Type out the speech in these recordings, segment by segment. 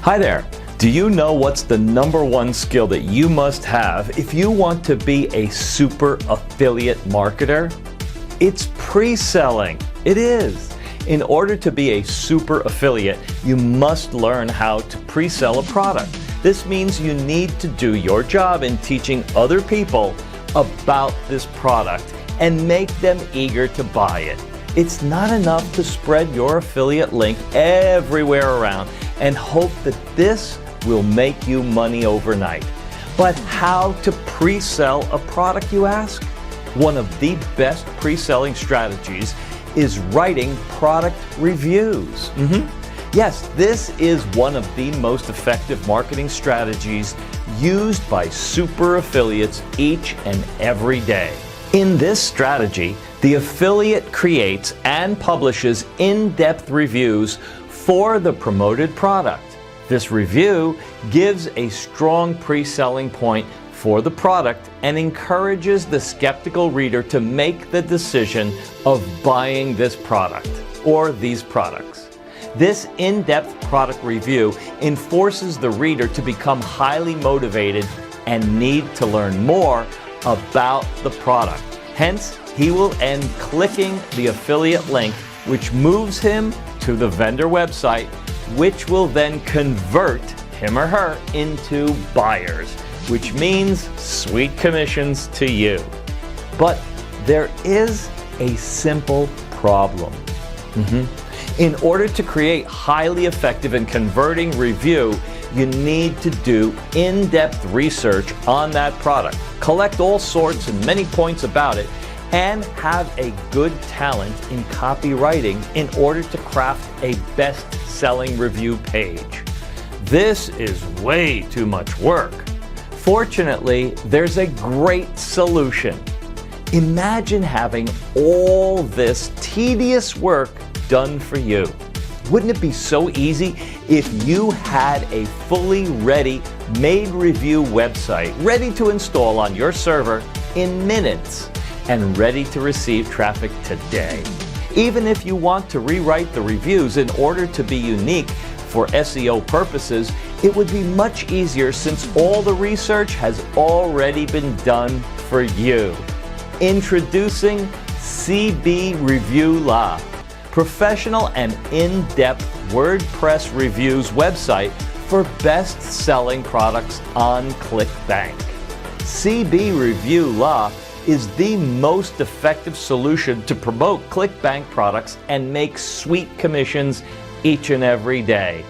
Hi there. Do you know what's the #1 skill that you must have if you want to be a super affiliate marketer? It's pre-selling. It is. In order to be a super affiliate, you must learn how to pre-sell a product. This means you need to do your job in teaching other people about this product and make them eager to buy it. It's not enough to spread your affiliate link everywhere around and hope that this will make you money overnight. But how to pre-sell a product, you ask? One of the best pre-selling strategies is writing product reviews. Yes, this is one of the most effective marketing strategies used by super affiliates each and every day. In this strategy, the affiliate creates and publishes in-depth reviews for the promoted product. This review gives a strong pre-selling point for the product and encourages the skeptical reader to make the decision of buying this product or these products. This in-depth product review enforces the reader to become highly motivated and need to learn more about the product. Hence, he will end clicking the affiliate link, which moves him to the vendor website, which will then convert him or her into buyers, which means sweet commissions to you. But there is a simple problem. In order to create highly effective and converting review, you need to do in-depth research on that product, collect all sorts and many points about it, and have a good talent in copywriting in order to craft a best-selling review page. This is way too much work. Fortunately, there's a great solution. Imagine having all this tedious work done for you. Wouldn't it be so easy if you had a fully ready, made review website ready to install on your server in minutes and ready to receive traffic today? Even if you want to rewrite the reviews in order to be unique for SEO purposes, it would be much easier since all the research has already been done for you. Introducing CB Review La, professional and in-depth WordPress reviews website for best-selling products on ClickBank. CB Review La is the most effective solution to promote ClickBank products and make sweet commissions each and every day.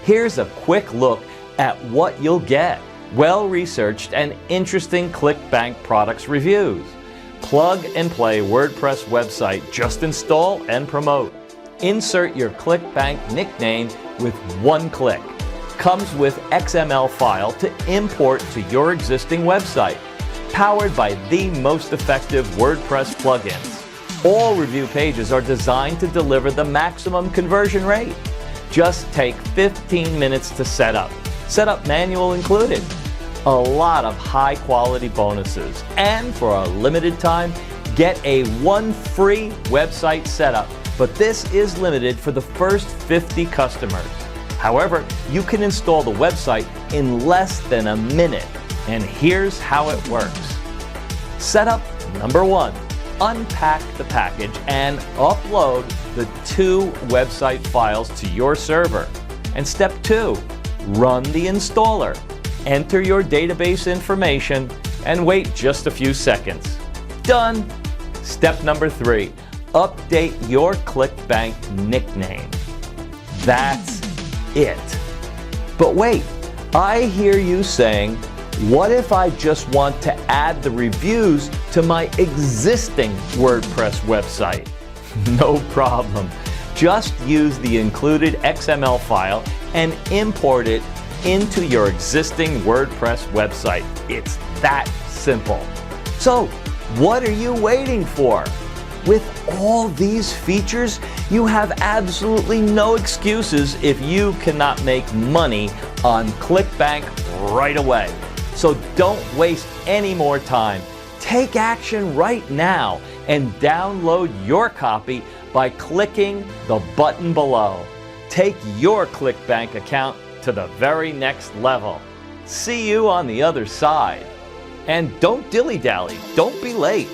Here's a quick look at what you'll get. Well-researched and interesting ClickBank products reviews. Plug and play WordPress website, just install and promote. Insert your ClickBank nickname with one click. Comes with XML file to import to your existing website. Powered by the most effective WordPress plugins. All review pages are designed to deliver the maximum conversion rate. Just take 15 minutes to set up. Setup manual included. A lot of high quality bonuses. And for a limited time, get a 1 free website setup. But this is limited for the first 50 customers. However, you can install the website in less than a minute. And here's how it works. Setup #1. Unpack the package and upload the 2 website files to your server. And step 2. Run the installer. Enter your database information and wait just a few seconds. Done. Step #3. Update your ClickBank nickname. That's it. But wait, I hear you saying, what if I just want to add the reviews to my existing WordPress website? No problem. Just use the included XML file and import it into your existing WordPress website. It's that simple. So, what are you waiting for? With all these features, you have absolutely no excuses if you cannot make money on ClickBank right away. So don't waste any more time. Take action right now and download your copy by clicking the button below. Take your ClickBank account to the very next level. See you on the other side. And don't dilly-dally, don't be late.